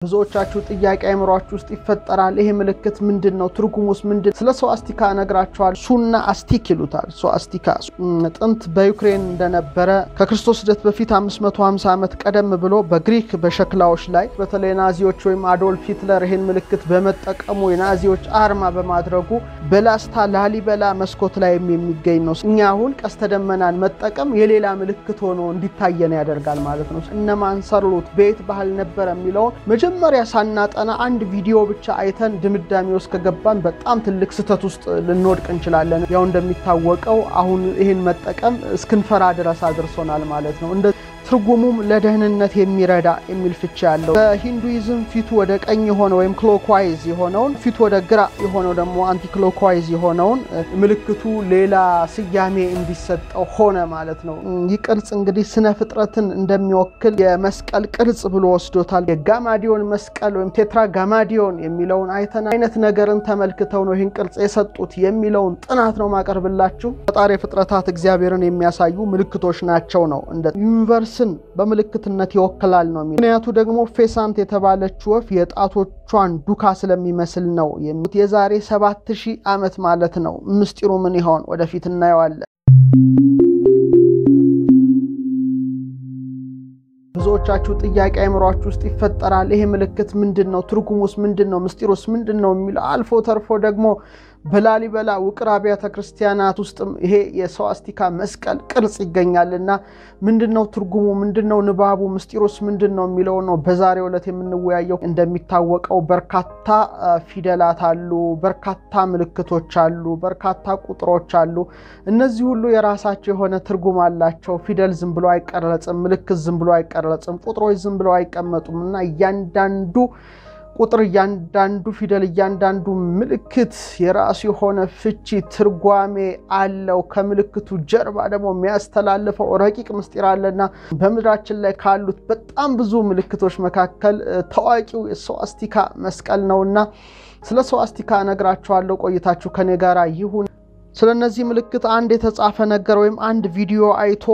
ብዙዎቻችሁ ጥያቄ አይምሯችሁ ውስጥ ይፈጠራል ይሄ ምልክት ምንድነው ትርጉሙስ ምንድነው ስለ ስዋስቲካ ነግራችኋል ሱና አስቲክ ይሉታል ስዋስቲካ ጥንት በዩክሬን እንደነበረ ከክርስቶስ ልደት በፊት 550 ዓመት ቀደም ብሎ በግሪክ በሸክላዎች ላይ በተለይ ናዚዎች ወይም አዶልፍ ሂትለር ይሄን ምልክት በመጠቀሙ የናዚዎች አርማ በማድረጉ በላስታ ላሊበላ መስኮት ላይ የሚገኝ ነው እኛ አሁን ቀስተ ደመናን መጠቀም የሌላ ምልክት ሆኖ እንዲታየን ያደርጋል ማለት ነው እነማን ሰሩት ቤት ባህል ነበር የሚለው መጀመሪያ ሳናጠና አንድ ቪዲዮ ብቻ አይተን ድምዳሜ ውስጥ ከገባን በጣም ትልቅ ስተት ውስጥ ልንወድቅ እንችላለን ያው እንደሚታወቀው አሁን ይሄን መጠቀም እስክንፈራ ድረስ አድርሶናል ማለት ነው እንደ ትርጉሙም ለደህንነት የሚረዳ የሚል ፍቺ ያለው በሂንዱይዝም ፊቱ ወደ ቀኝ ሆነ ወይም ክሎክዋይዝ የሆነውን ፊቱ ወደ ግራ የሆነው ደግሞ አንቲ ክሎክዋይዝ የሆነውን ምልክቱ ሌላ ስያሜ እንዲሰጠው ሆነ ማለት ነው ይቅርጽ እንግዲህ ስነ ፍጥረትን እንደሚወክል የመስቀል ቅርጽ ብሎ ወስዶታል የጋማዲዮን መስቀል ወይም ቴትራጋማዲዮን የሚለውን አይነት ነገርን ተመልክተው ነው ይህን ቅርጽ የሰጡት የሚለውን ጥናት ነው ማቀርብላችሁ ፈጣሪ ፍጥረታት እግዚአብሔርን የሚያሳዩ ምልክቶች ናቸው ነው እንደ ዩኒቨርስ በመልክትነት ይወክላል ነው ምክንያቱ ደግሞ ፌሳንት የተባለች ወፍ የጣቶቿን ዱካ ስለሚመስል ነው የዛሬ 7000 ዓመት ማለት ነው ምስጢሩ ምን ይሆን ወደፊት እናየዋለን ብዙዎቻችሁ ጥያቄ አይምሯችሁ ውስጥ ይፈጠራል ይሄ ምልክት ምንድነው ትርጉሙስ ምንድነው ምስጢሩስ ምንድነው የሚል አልፎ ተርፎ ደግሞ በላሊበላ ውቅር አብያተ ክርስቲያናት ውስጥም ይሄ የስዋስቲካ መስቀል ቅርጽ ይገኛልና ምንድነው ትርጉሙ ምንድነው ንባቡ ምስጢሩስ ምንድነው የሚለው ነው በዛሬው ዕለት የምንወያየው እንደሚታወቀው በርካታ ፊደላት አሉ በርካታ ምልክቶች አሉ በርካታ ቁጥሮች አሉ እነዚህ ሁሉ የራሳቸው የሆነ ትርጉም አላቸው ፊደል ዝም ብሎ አይቀረጽም ምልክት ዝም ብሎ አይቀረጽም ቁጥሮች ዝም ብሎ አይቀመጡምና እያንዳንዱ ቁጥር እያንዳንዱ ፊደል እያንዳንዱ ምልክት የራሱ የሆነ ፍቺ ትርጓሜ አለው ከምልክቱ ጀርባ ደግሞ የሚያስተላልፈው ረቂቅ ምስጢር አለና በመድራችን ላይ ካሉት በጣም ብዙ ምልክቶች መካከል ታዋቂው የስዋስቲካ መስቀል ነውና ስለ ስዋስቲካ ነግራችኋለሁ ቆይታችሁ ከኔ ጋር ይሁን ስለነዚህ ምልክት አንድ የተጻፈ ነገር ወይም አንድ ቪዲዮ አይቶ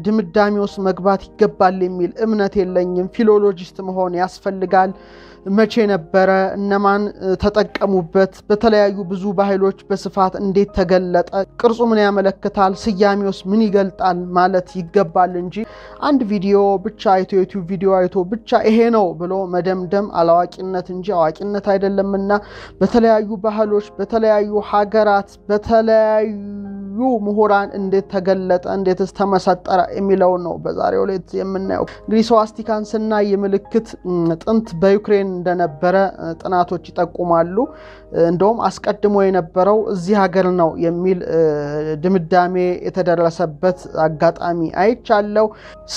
ድምዳሜውስ መግባት ይገባል የሚል እምነት የለኝም ፊሎሎጂስት መሆን ያስፈልጋል መቼ ነበረ እነማን ተጠቀሙበት በተለያዩ ብዙ ባህሎች በስፋት እንዴት ተገለጠ ቅርጹ ምን ያመለክታል ስያሜውስ ምን ይገልጣል ማለት ይገባል እንጂ አንድ ቪዲዮ ብቻ አይቶ ዩቲዩብ ቪዲዮ አይቶ ብቻ ይሄ ነው ብሎ መደምደም አላዋቂነት እንጂ አዋቂነት አይደለምና በተለያዩ ባህሎች በተለያዩ ሀገራት በተለያዩ ምሁራን እንዴት ተገለጠ እንዴትስ ተመሰጠረ የሚለው ነው በዛሬው ዕለት የምናየው እንግዲህ ስዋስቲካን ስናይ የምልክት ጥንት በዩክሬን እንደነበረ ጥናቶች ይጠቁማሉ እንደውም አስቀድሞ የነበረው እዚህ ሀገር ነው የሚል ድምዳሜ የተደረሰበት አጋጣሚ አይቻለው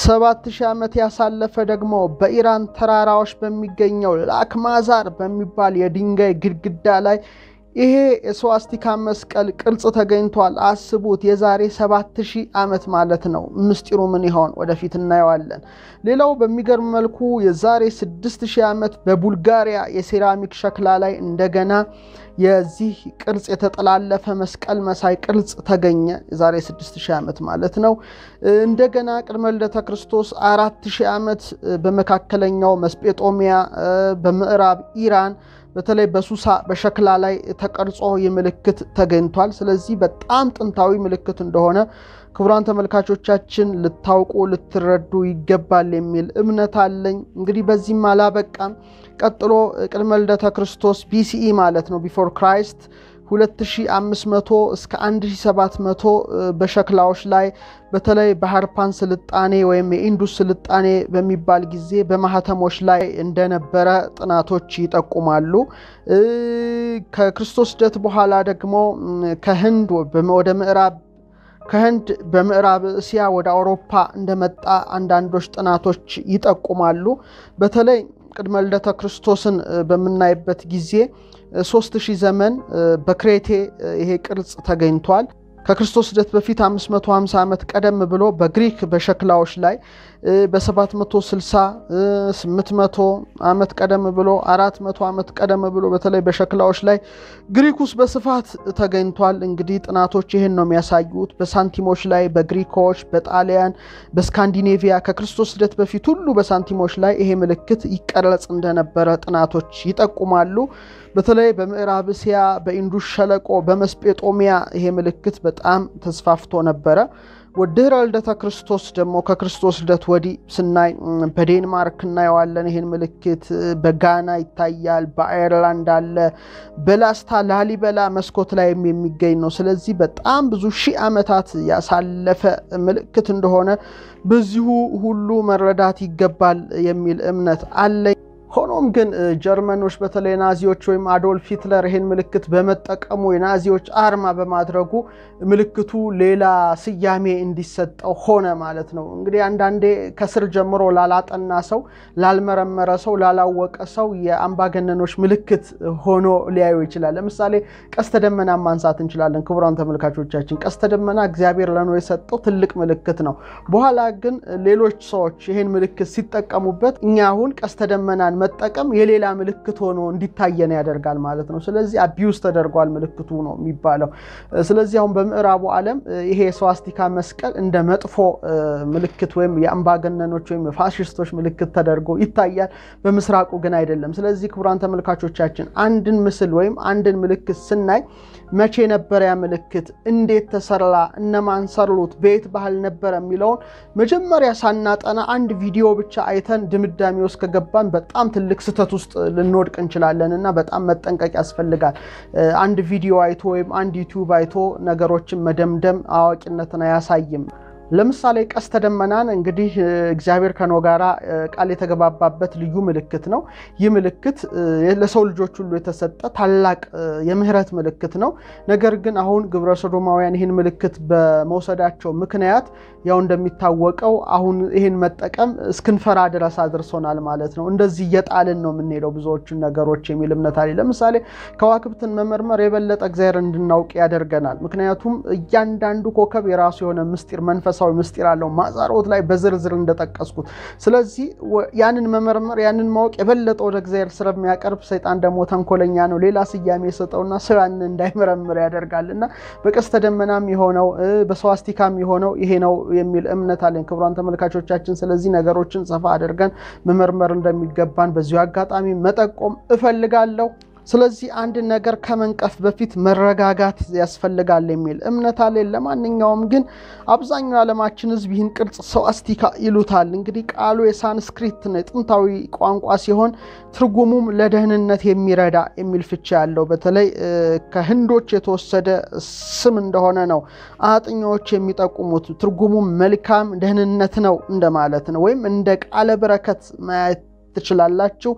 7000 ዓመት ያሳለፈ ደግሞ በኢራን ተራራዎች በሚገኘው ላክማዛር በሚባል የድንጋይ ግድግዳ ላይ ይሄ የስዋስቲካ መስቀል ቅርጽ ተገኝቷል አስቡት የዛሬ 7000 ዓመት ማለት ነው ምስጢሩ ምን ይሆን ወደፊት እናየዋለን ሌላው በሚገርም መልኩ የዛሬ 6000 ዓመት በቡልጋሪያ የሴራሚክ ሸክላ ላይ እንደገና የዚህ ቅርጽ የተጠላለፈ መስቀል መሳይ ቅርጽ ተገኘ የዛሬ 6000 ዓመት ማለት ነው እንደገና ቅድመ ልደተ ክርስቶስ 4000 ዓመት በመካከለኛው መስጴጦሚያ በምዕራብ ኢራን በተለይ በሱሳ በሸክላ ላይ ተቀርጾ የምልክት ተገኝቷል ስለዚህ በጣም ጥንታዊ ምልክት እንደሆነ ክቡራን ተመልካቾቻችን ልታውቁ ልትረዱ ይገባል የሚል እምነት አለኝ እንግዲህ በዚህም አላበቃም ቀጥሎ ቅድመ ልደተ ክርስቶስ BCE ማለት ነው ቢፎር ክራይስት 2500 እስከ 1700 በሸክላዎች ላይ በተለይ በሃርፓን ስልጣኔ ወይም የኢንዱስ ስልጣኔ በሚባል ጊዜ በማህተሞች ላይ እንደነበረ ጥናቶች ይጠቁማሉ ከክርስቶስ ልደት በኋላ ደግሞ ከህንድ ወደ ምዕራብ ከህንድ በምዕራብ እስያ ወደ አውሮፓ እንደመጣ አንዳንዶች ጥናቶች ይጠቁማሉ በተለይ ቅድመ ልደተ ክርስቶስን በመናይበት ጊዜ 3000 ዘመን በክሬቴ ይሄ ቅርጽ ተገኝቷል ከክርስቶስ ልደት በፊት 550 ዓመት ቀደም ብሎ በግሪክ በሸክላዎች ላይ በ760 800 ዓመት ቀደም ብሎ 400 ዓመት ቀደም ብሎ በተለይ በሸክላዎች ላይ ግሪክ ውስጥ በስፋት ተገኝቷል። እንግዲህ ጥናቶች ይሄን ነው የሚያሳዩት። በሳንቲሞች ላይ በግሪኮች በጣሊያን በስካንዲኔቪያ ከክርስቶስ ልደት በፊት ሁሉ በሳንቲሞች ላይ ይሄ ምልክት ይቀረጽ እንደነበረ ጥናቶች ይጠቁማሉ። በተለይ በምዕራብ እስያ በኢንዱስ ሸለቆ በመስጴጦሚያ ይሄ ምልክት በጣም ተስፋፍቶ ነበረ። ወድህረ ልደተ ክርስቶስ ደግሞ ከክርስቶስ ልደት ወዲህ ስናይ በዴንማርክ እናየዋለን ይሄን ምልክት፣ በጋና ይታያል፣ በአየርላንድ አለ፣ በላስታ ላሊበላ መስኮት ላይ የሚገኝ ነው። ስለዚህ በጣም ብዙ ሺህ ዓመታት ያሳለፈ ምልክት እንደሆነ በዚሁ ሁሉ መረዳት ይገባል የሚል እምነት አለ። ሆኖም ግን ጀርመኖች በተለይ ናዚዎች ወይም አዶልፍ ሂትለር ይሄን ምልክት በመጠቀሙ የናዚዎች አርማ በማድረጉ ምልክቱ ሌላ ስያሜ እንዲሰጠው ሆነ ማለት ነው። እንግዲህ አንዳንዴ ከስር ጀምሮ ላላጠና ሰው፣ ላልመረመረ ሰው፣ ላላወቀ ሰው የአምባገነኖች ምልክት ሆኖ ሊያዩ ይችላል። ለምሳሌ ቀስተ ደመና ማንሳት እንችላለን። ክቡራን ተመልካቾቻችን ቀስተ ደመና እግዚአብሔር ለኖህ የሰጠው ትልቅ ምልክት ነው። በኋላ ግን ሌሎች ሰዎች ይሄን ምልክት ሲጠቀሙበት እኛ አሁን ቀስተ ደመናን መጠቀም የሌላ ምልክት ሆኖ እንዲታየን ያደርጋል ማለት ነው። ስለዚህ አቢዩስ ተደርጓል ምልክቱ ነው የሚባለው። ስለዚህ አሁን በምዕራቡ ዓለም ይሄ ስዋስቲካ መስቀል እንደ መጥፎ ምልክት ወይም የአምባገነኖች ወይም ፋሺስቶች ምልክት ተደርጎ ይታያል። በምስራቁ ግን አይደለም። ስለዚህ ክቡራን ተመልካቾቻችን አንድን ምስል ወይም አንድን ምልክት ስናይ መቼ ነበር ያ ምልክት፣ እንዴት ተሰራ፣ እነማን ሰሩት፣ በየት ባህል ነበር የሚለውን መጀመሪያ ሳናጠና አንድ ቪዲዮ ብቻ አይተን ድምዳሜ ውስጥ ከገባን በጣም ትልቅ ስህተት ውስጥ ልንወድቅ እንችላለንና በጣም መጠንቀቅ ያስፈልጋል። አንድ ቪዲዮ አይቶ ወይም አንድ ዩቲዩብ አይቶ ነገሮችን መደምደም አዋቂነትን አያሳይም። ለምሳሌ ቀስተ ደመናን እንግዲህ እግዚአብሔር ከኖህ ጋራ ቃል የተገባባበት ልዩ ምልክት ነው። ይህ ምልክት ለሰው ልጆች ሁሉ የተሰጠ ታላቅ የምህረት ምልክት ነው። ነገር ግን አሁን ግብረ ሰዶማውያን ይህን ምልክት በመውሰዳቸው ምክንያት ያው እንደሚታወቀው አሁን ይህን መጠቀም እስክንፈራ ድረስ አድርሶናል ማለት ነው። እንደዚህ እየጣልን ነው የምንሄደው ብዙዎችን ነገሮች የሚል እምነት አለ። ለምሳሌ ከዋክብትን መመርመር የበለጠ እግዚአብሔር እንድናውቅ ያደርገናል። ምክንያቱም እያንዳንዱ ኮከብ የራሱ የሆነ ምስጢር መንፈሳዊ ምስጢር አለው ማዛሮት ላይ በዝርዝር እንደተጠቀስኩት። ስለዚህ ያንን መመርመር ያንን ማወቅ የበለጠ ወደ እግዚአብሔር ስለሚያቀርብ ሰይጣን ደግሞ ተንኮለኛ ነው፣ ሌላ ስያሜ የሰጠውና ሰው ያንን እንዳይመረምር ያደርጋልና በቀስተ ደመናም የሆነው በስዋስቲካም የሆነው ይሄ ነው የሚል እምነት አለኝ ክቡራን ተመልካቾቻችን። ስለዚህ ነገሮችን ሰፋ አድርገን መመርመር እንደሚገባን በዚሁ አጋጣሚ መጠቆም እፈልጋለሁ። ስለዚህ አንድ ነገር ከመንቀፍ በፊት መረጋጋት ያስፈልጋል የሚል እምነት አለ። ለማንኛውም ግን አብዛኛው ዓለማችን ህዝብ ይህን ቅርጽ ስዋስቲካ ይሉታል። እንግዲህ ቃሉ የሳንስክሪት ነው፣ ጥንታዊ ቋንቋ ሲሆን ትርጉሙም ለደህንነት የሚረዳ የሚል ፍቺ ያለው በተለይ ከህንዶች የተወሰደ ስም እንደሆነ ነው አጥኞች የሚጠቁሙት። ትርጉሙም መልካም ደህንነት ነው እንደማለት ነው፣ ወይም እንደ ቃለ በረከት ማየት ትችላላችሁ።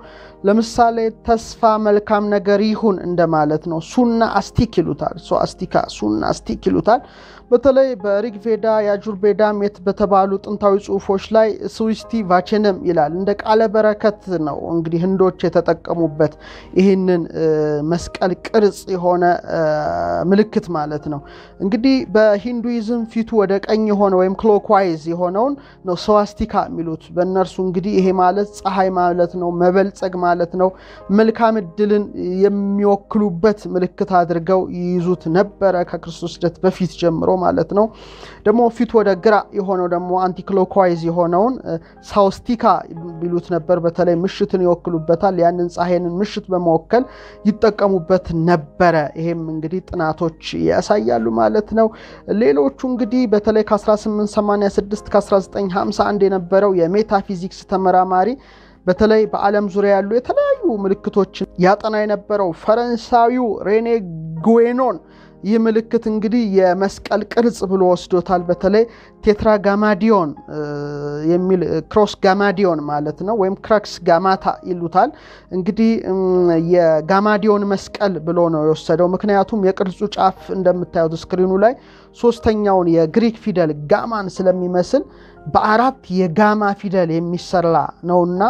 ለምሳሌ ተስፋ መልካም ነገር ይሁን እንደማለት ነው። ሱና አስቲክ ይሉታል። ስዋስቲካ ሱና አስቲክ ይሉታል። በተለይ በሪግቬዳ ያጁርቬዳ ሜት በተባሉ ጥንታዊ ጽሁፎች ላይ ስዊስቲ ቫቸነም ይላል። እንደ ቃለ በረከት ነው እንግዲህ ህንዶች የተጠቀሙበት ይህንን መስቀል ቅርጽ የሆነ ምልክት ማለት ነው። እንግዲህ በሂንዱይዝም ፊቱ ወደ ቀኝ የሆነ ወይም ክሎክዋይዝ የሆነውን ነው ስዋስቲካ የሚሉት በእነርሱ። እንግዲህ ይሄ ማለት ፀሐይ ማለት ነው፣ መበልጸግ ማለት ነው። መልካም እድልን የሚወክሉበት ምልክት አድርገው ይይዙት ነበረ ከክርስቶስ ልደት በፊት ጀምሮ ማለት ነው። ደግሞ ፊት ወደ ግራ የሆነው ደግሞ አንቲክሎክዋይዝ የሆነውን ሳውስቲካ ቢሉት ነበር። በተለይ ምሽትን ይወክሉበታል። ያንን ፀሐይንን ምሽት በመወከል ይጠቀሙበት ነበረ። ይሄም እንግዲህ ጥናቶች ያሳያሉ ማለት ነው። ሌሎቹ እንግዲህ በተለይ ከ1886 ከ1951 የነበረው የሜታፊዚክስ ተመራማሪ በተለይ በዓለም ዙሪያ ያሉ የተለያዩ ምልክቶችን ያጠና የነበረው ፈረንሳዊው ሬኔ ጉዌኖን ይህ ምልክት እንግዲህ የመስቀል ቅርጽ ብሎ ወስዶታል። በተለይ ቴትራጋማዲዮን የሚል ክሮስ ጋማዲዮን ማለት ነው፣ ወይም ክራክስ ጋማታ ይሉታል። እንግዲህ የጋማዲዮን መስቀል ብሎ ነው የወሰደው። ምክንያቱም የቅርጹ ጫፍ እንደምታዩት ስክሪኑ ላይ ሶስተኛውን የግሪክ ፊደል ጋማን ስለሚመስል በአራት የጋማ ፊደል የሚሰራ ነውና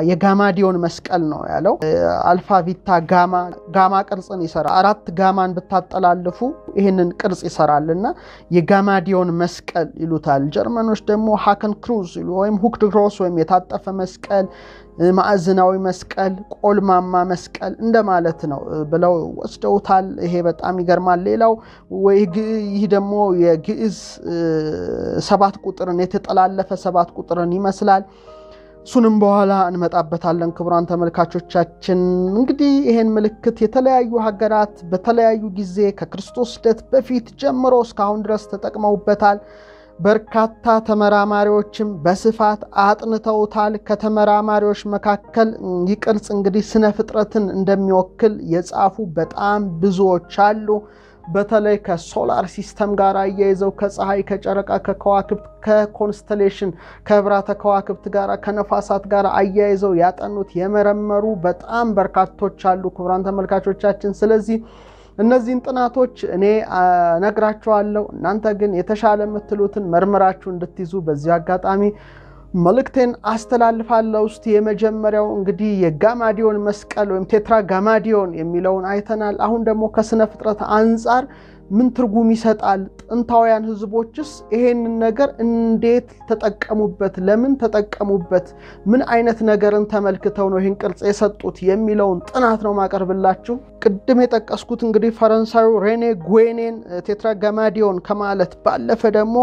የጋማዲዮን መስቀል ነው ያለው። አልፋ ቢታ ጋማ ቅርጽን ይሰራል። አራት ጋማን ብታጠላልፉ ይሄንን ቅርጽ ይሰራልና የጋማዲዮን መስቀል ይሉታል። ጀርመኖች ደግሞ ሃከን ክሩዝ ወይም ሁክድ ክሮስ ወይም የታጠፈ መስቀል፣ ማዕዘናዊ መስቀል፣ ቆልማማ መስቀል እንደማለት ነው ብለው ወስደውታል። ይሄ በጣም ይገርማል። ሌላው ይህ ደግሞ የግዕዝ 7 ቁጥርን የተጠላለፈ 7 ቁጥርን ይመስላል። እሱንም በኋላ እንመጣበታለን። ክቡራን ተመልካቾቻችን እንግዲህ ይሄን ምልክት የተለያዩ ሀገራት በተለያዩ ጊዜ ከክርስቶስ ልደት በፊት ጀምሮ እስካሁን ድረስ ተጠቅመውበታል። በርካታ ተመራማሪዎችም በስፋት አጥንተውታል። ከተመራማሪዎች መካከል ይቅርጽ እንግዲህ ስነ ፍጥረትን እንደሚወክል የጻፉ በጣም ብዙዎች አሉ። በተለይ ከሶላር ሲስተም ጋር አያይዘው ከፀሐይ፣ ከጨረቃ፣ ከከዋክብት፣ ከኮንስተሌሽን ከህብራተ ከዋክብት ጋር ከነፋሳት ጋር አያይዘው ያጠኑት የመረመሩ በጣም በርካቶች አሉ ክቡራን ተመልካቾቻችን። ስለዚህ እነዚህን ጥናቶች እኔ ነግራችኋለሁ። እናንተ ግን የተሻለ የምትሉትን መርምራችሁ እንድትይዙ በዚህ አጋጣሚ መልእክቴን አስተላልፋለሁ። እስቲ የመጀመሪያው እንግዲህ የጋማዲዮን መስቀል ወይም ቴትራጋማዲዮን የሚለውን አይተናል። አሁን ደግሞ ከስነ ፍጥረት አንፃር ምን ትርጉም ይሰጣል? ጥንታውያን ህዝቦችስ ይሄንን ነገር እንዴት ተጠቀሙበት? ለምን ተጠቀሙበት? ምን አይነት ነገርን ተመልክተው ነው ይሄን ቅርጽ የሰጡት የሚለውን ጥናት ነው ማቀርብላችሁ። ቅድም የጠቀስኩት እንግዲህ ፈረንሳዩ ሬኔ ጉዌኔን ቴትራጋማዲዮን ከማለት ባለፈ ደግሞ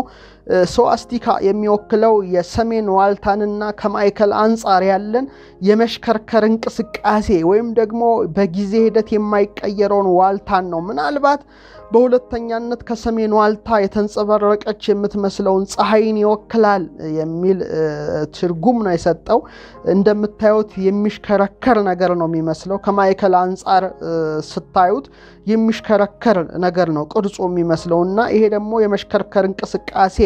ስዋስቲካ የሚወክለው የሰሜን ዋልታንና ከማይከል አንፃር ያለን የመሽከርከር እንቅስቃሴ ወይም ደግሞ በጊዜ ሂደት የማይቀየረውን ዋልታን ነው። ምናልባት በሁለተኛነት ከሰሜን ዋልታ የተንጸባረቀች የምትመስለውን ፀሐይን ይወክላል የሚል ትርጉም ነው የሰጠው። እንደምታዩት የሚሽከረከር ነገር ነው የሚመስለው። ከማይከል አንፃር ስታዩት የሚሽከረከር ነገር ነው ቅርጹ የሚመስለውና ይሄ ደግሞ የመሽከርከር እንቅስቃሴ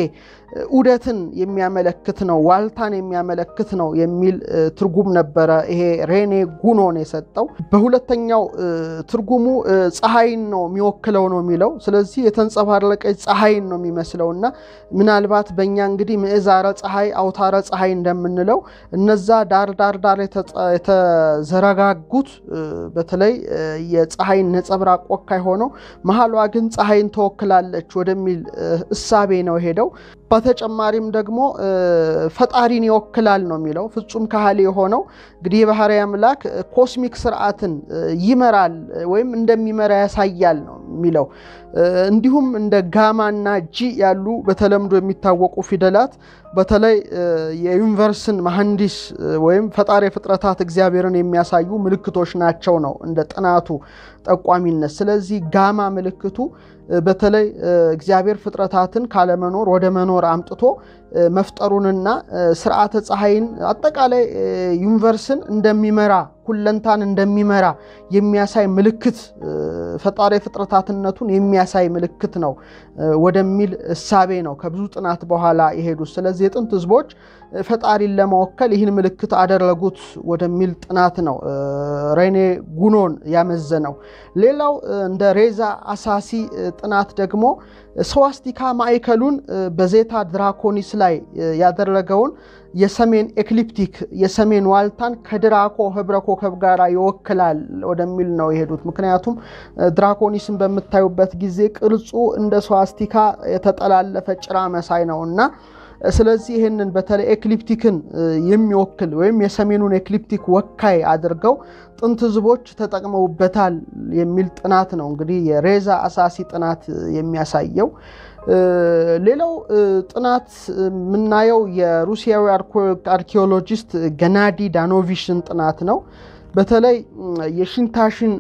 ዑደትን የሚያመለክት ነው፣ ዋልታን የሚያመለክት ነው የሚል ትርጉም ነበረ ይሄ ሬኔ ጉኖን የሰጠው። በሁለተኛው ትርጉሙ ፀሐይን ነው የሚወክለው ነው የሚለው። ስለዚህ የተንጸባረቀች ፀሐይን ነው የሚመስለውና ምናልባት በእኛ እንግዲህ ምዕዛረ ፀሐይ፣ አውታረ ፀሐይ እንደምንለው እነዛ ዳር የተዘረጋጉት በተለይ የፀሐይን ነጸብራቅ ወካይ ሆነው መሐሏ ግን ፀሐይን ተወክላለች ወደሚል እሳቤ ነው ሄደው። በተጨማሪም ደግሞ ፈጣሪን ይወክላል ነው የሚለው። ፍጹም ካህሊ የሆነው እንግዲህ የባህሪ አምላክ ኮስሚክ ስርዓትን ይመራል ወይም እንደሚመራ ያሳያል ነው የሚለው። እንዲሁም እንደ ጋማና ጂ ያሉ በተለምዶ የሚታወቁ ፊደላት በተለይ የዩኒቨርስን መሐንዲስ ወይም ፈጣሪ ፍጥረታት እግዚአብሔርን የሚያሳዩ ምልክቶች ናቸው ነው እንደ ጥናቱ ጠቋሚነት። ስለዚህ ጋማ ምልክቱ በተለይ እግዚአብሔር ፍጥረታትን ካለመኖር ወደ መኖር አምጥቶ መፍጠሩንና ስርዓተ ፀሐይን አጠቃላይ ዩኒቨርስን እንደሚመራ ሁለንታን እንደሚመራ የሚያሳይ ምልክት ፈጣሪ ፍጥረታትነቱን የሚያሳይ ምልክት ነው ወደሚል እሳቤ ነው ከብዙ ጥናት በኋላ የሄዱት። ስለዚህ የጥንት ህዝቦች ፈጣሪን ለማወከል ይህን ምልክት አደረጉት ወደሚል ጥናት ነው ሬኔ ጉኖን ያመዘነው። ሌላው እንደ ሬዛ አሳሲ ጥናት ደግሞ ስዋስቲካ ማዕከሉን በዜታ ድራኮኒስ ላይ ያደረገውን የሰሜን ኤክሊፕቲክ የሰሜን ዋልታን ከድራኮ ህብረ ኮከብ ጋር ይወክላል ወደሚል ነው የሄዱት። ምክንያቱም ድራኮኒስን በመታዩበት ጊዜ ቅርጹ እንደ ስዋስቲካ የተጠላለፈ ጭራ መሳይ ነውና ስለዚህ ይሄንን በተለይ ኤክሊፕቲክን የሚወክል ወይም የሰሜኑን ኤክሊፕቲክ ወካይ አድርገው ጥንት ህዝቦች ተጠቅመውበታል የሚል ጥናት ነው እንግዲህ የሬዛ አሳሲ ጥናት የሚያሳየው። ሌላው ጥናት ምናየው የሩሲያዊ አርኪኦሎጂስት ገናዲ ዳኖቪሽን ጥናት ነው። በተለይ የሽንታሽን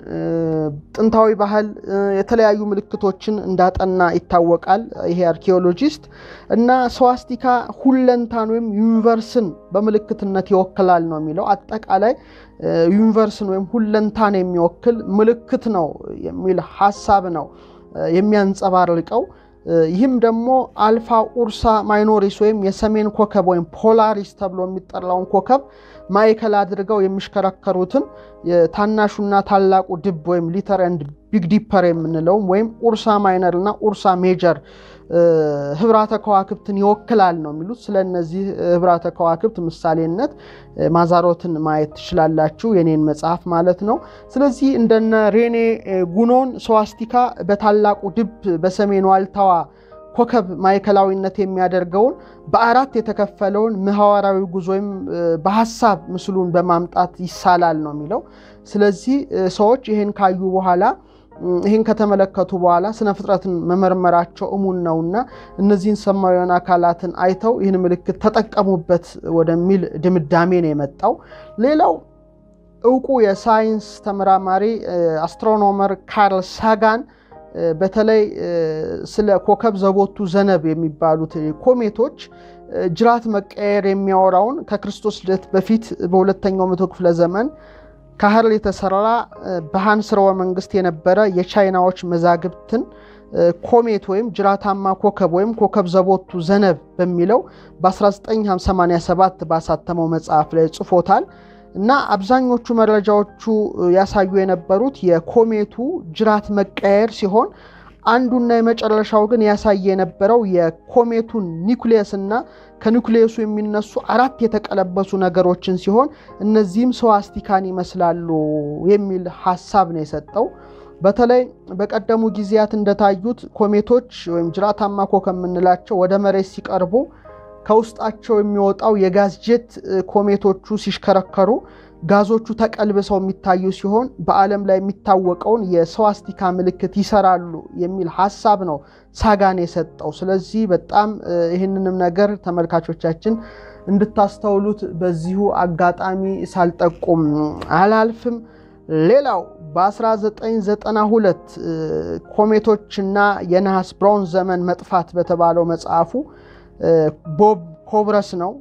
ጥንታዊ ባህል የተለያዩ ምልክቶችን እንዳጠና ይታወቃል ይሄ አርኪኦሎጂስት እና ስዋስቲካ ሁለንታን ወይም ዩኒቨርስን በምልክትነት ይወክላል ነው የሚለው። አጠቃላይ ዩኒቨርስን ወይም ሁለንታን የሚወክል ምልክት ነው የሚል ሐሳብ ነው የሚያንጸባርቀው። ይህም ደግሞ አልፋ ኡርሳ ማይኖሪስ ወይም የሰሜን ኮከብ ወይም ፖላሪስ ተብሎ የሚጠራውን ኮከብ ማዕከል አድርገው የሚሽከረከሩትን ታናሹና ታላቁ ድብ ወይም ሊተር ኤንድ ቢግ ዲፐር የምንለው ወይም ኡርሳ ማይነር እና ኡርሳ ሜጀር ህብራተ ከዋክብትን ይወክላል ነው የሚሉት። ስለነዚህ ህብራተ ከዋክብት ምሳሌነት ማዛሮትን ማየት ትችላላችሁ የኔን መጽሐፍ ማለት ነው። ስለዚህ እንደነ ሬኔ ጉኖን ስዋስቲካ በታላቁ ድብ በሰሜን ዋልታዋ ኮከብ ማዕከላዊነት የሚያደርገውን በአራት የተከፈለውን ምህዋራዊ ጉዞም በሐሳብ ምስሉን በማምጣት ይሳላል ነው የሚለው። ስለዚህ ሰዎች ይሄን ካዩ በኋላ ይሄን ከተመለከቱ በኋላ ስነ ፍጥረትን መመርመራቸው እሙን ነውና እነዚህን ሰማያዊያን አካላትን አይተው ይህን ምልክት ተጠቀሙበት ወደሚል ድምዳሜ ነው የመጣው። ሌላው ዕውቁ የሳይንስ ተመራማሪ አስትሮኖመር ካርል ሳጋን በተለይ ስለ ኮከብ ዘቦቱ ዘነብ የሚባሉት ኮሜቶች ጅራት መቀየር የሚያወራውን ከክርስቶስ ልደት በፊት በሁለተኛው መቶ ክፍለ ዘመን ካህርል የተሰራ በሃንስርወ መንግስት የነበረ የቻይናዎች መዛግብትን ኮሜት ወይም ጅራታማ ኮከብ ወይም ኮከብ ዘቦቱ ዘነብ በሚለው በ1987 ባሳተመው መጽሐፍ ላይ ጽፎታል። እና አብዛኞቹ መረጃዎቹ ያሳዩ የነበሩት የኮሜቱ ጅራት መቀየር ሲሆን አንዱና የመጨረሻው ግን ያሳየ የነበረው የኮሜቱን ኒውክሊየስ እና ከኒውክሊየሱ የሚነሱ አራት የተቀለበሱ ነገሮችን ሲሆን እነዚህም ስዋስቲካን ይመስላሉ የሚል ሐሳብ ነው የሰጠው። በተለይ በቀደሙ ጊዜያት እንደታዩት ኮሜቶች ወይም ጅራታማ ኮከብ የምንላቸው ወደ መሬት ሲቀርቡ ከውስጣቸው የሚወጣው የጋዝ ጄት ኮሜቶቹ ሲሽከረከሩ ጋዞቹ ተቀልብሰው የሚታዩ ሲሆን በዓለም ላይ የሚታወቀውን የስዋስቲካ ምልክት ይሰራሉ የሚል ሐሳብ ነው ሳጋን የሰጠው። ስለዚህ በጣም ይህንንም ነገር ተመልካቾቻችን እንድታስተውሉት በዚሁ አጋጣሚ ሳልጠቁም አላልፍም። ሌላው በ1992 ኮሜቶችና የነሐስ ብሮንዝ ዘመን መጥፋት በተባለው መጽሐፉ ቦብ ኮብረስ ነው።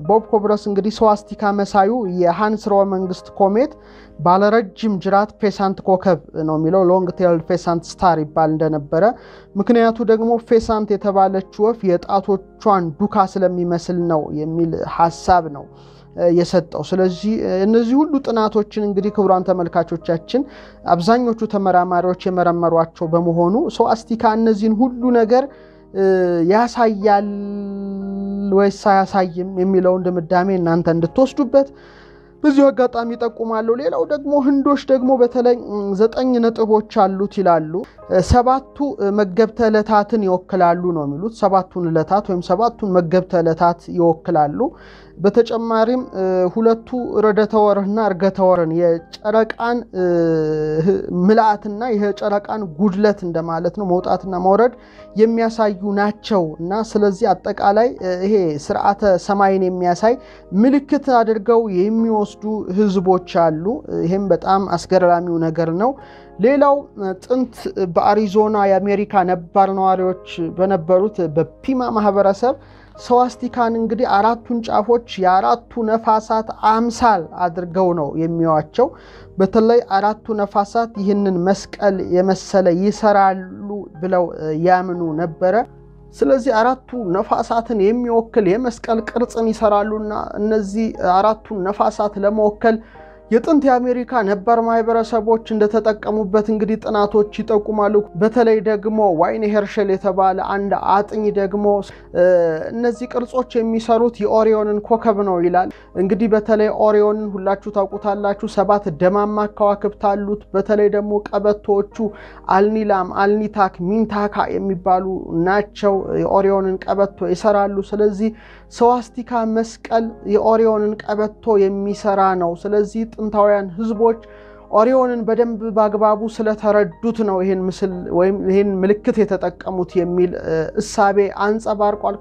ቦብ ኮብረስ እንግዲህ ስዋስቲካ መሳዩ የሃንስርወ መንግስት ኮሜት ባለረጅም ጅራት ፌሳንት ኮከብ ነው የሚለው ሎንግ ቴልድ ፌሳንት ስታር ይባል እንደነበረ፣ ምክንያቱ ደግሞ ፌሳንት የተባለች ወፍ የጣቶቿን ዱካ ስለሚመስል ነው የሚል ሐሳብ ነው የሰጠው። ስለዚህ እነዚህ ሁሉ ጥናቶችን እንግዲህ ክቡራን ተመልካቾቻችን አብዛኞቹ ተመራማሪዎች የመረመሯቸው በመሆኑ ስዋስቲካ እነዚህን ሁሉ ነገር ያሳያል ወይስ አያሳይም የሚለውን ድምዳሜ እናንተ እንድትወስዱበት በዚሁ አጋጣሚ ጠቁማለሁ። ሌላው ደግሞ ህንዶች ደግሞ በተለይ 9 ነጥቦች አሉት ይላሉ። 7ቱ መገብተ ዕለታትን ይወክላሉ ነው የሚሉት። 7ቱን ዕለታት ወይም 7ቱን መገብተ ዕለታት ይወክላሉ። በተጨማሪም 2ቱ ረደተ ወርህና እርገተ ወርን የጨረቃን ምልአትና የጨረቃን ጉድለት እንደማለት ነው መውጣትና መውረድ የሚያሳዩ ናቸው እና ስለዚህ አጠቃላይ ይሄ ስርዓተ ሰማይን የሚያሳይ ምልክት አድርገው የሚወስዱ ህዝቦች አሉ። ይሄም በጣም አስገራሚው ነገር ነው። ሌላው ጥንት በአሪዞና የአሜሪካ ነባር ነዋሪዎች በነበሩት በፒማ ማህበረሰብ ስዋስቲካን እንግዲህ አራቱን ጫፎች የአራቱ ነፋሳት አምሳል አድርገው ነው የሚያዩዋቸው። በተለይ አራቱ ነፋሳት ይህንን መስቀል የመሰለ ይሰራሉ ብለው ያምኑ ነበረ። ስለዚህ አራቱ ነፋሳትን የሚወክል የመስቀል ቅርጽን ይሰራሉና እነዚህ አራቱ ነፋሳት ለመወከል የጥንት የአሜሪካ ነባር ማህበረሰቦች እንደተጠቀሙበት እንግዲህ ጥናቶች ይጠቁማሉ። በተለይ ደግሞ ዋይን ሄርሸል የተባለ አንድ አጥኝ ደግሞ እነዚህ ቅርጾች የሚሰሩት የኦሪዮንን ኮከብ ነው ይላል። እንግዲህ በተለይ ኦሪዮንን ሁላችሁ ታውቁታላችሁ። 7 ደማማ ከዋክብት አሉት። በተለይ ደግሞ ቀበቶቹ አልኒላም፣ አልኒታክ፣ ሚንታካ የሚባሉ ናቸው። የኦሪዮንን ቀበቶ ይሰራሉ። ስለዚህ ስዋስቲካ መስቀል የኦሪዮንን ቀበቶ የሚሰራ ነው። ስለዚህ ጥንታውያን ህዝቦች ኦሪዮንን በደንብ ባግባቡ ስለተረዱት ነው ይሄን ምስል ወይም ይሄን ምልክት የተጠቀሙት የሚል እሳቤ አንጸባርቋል።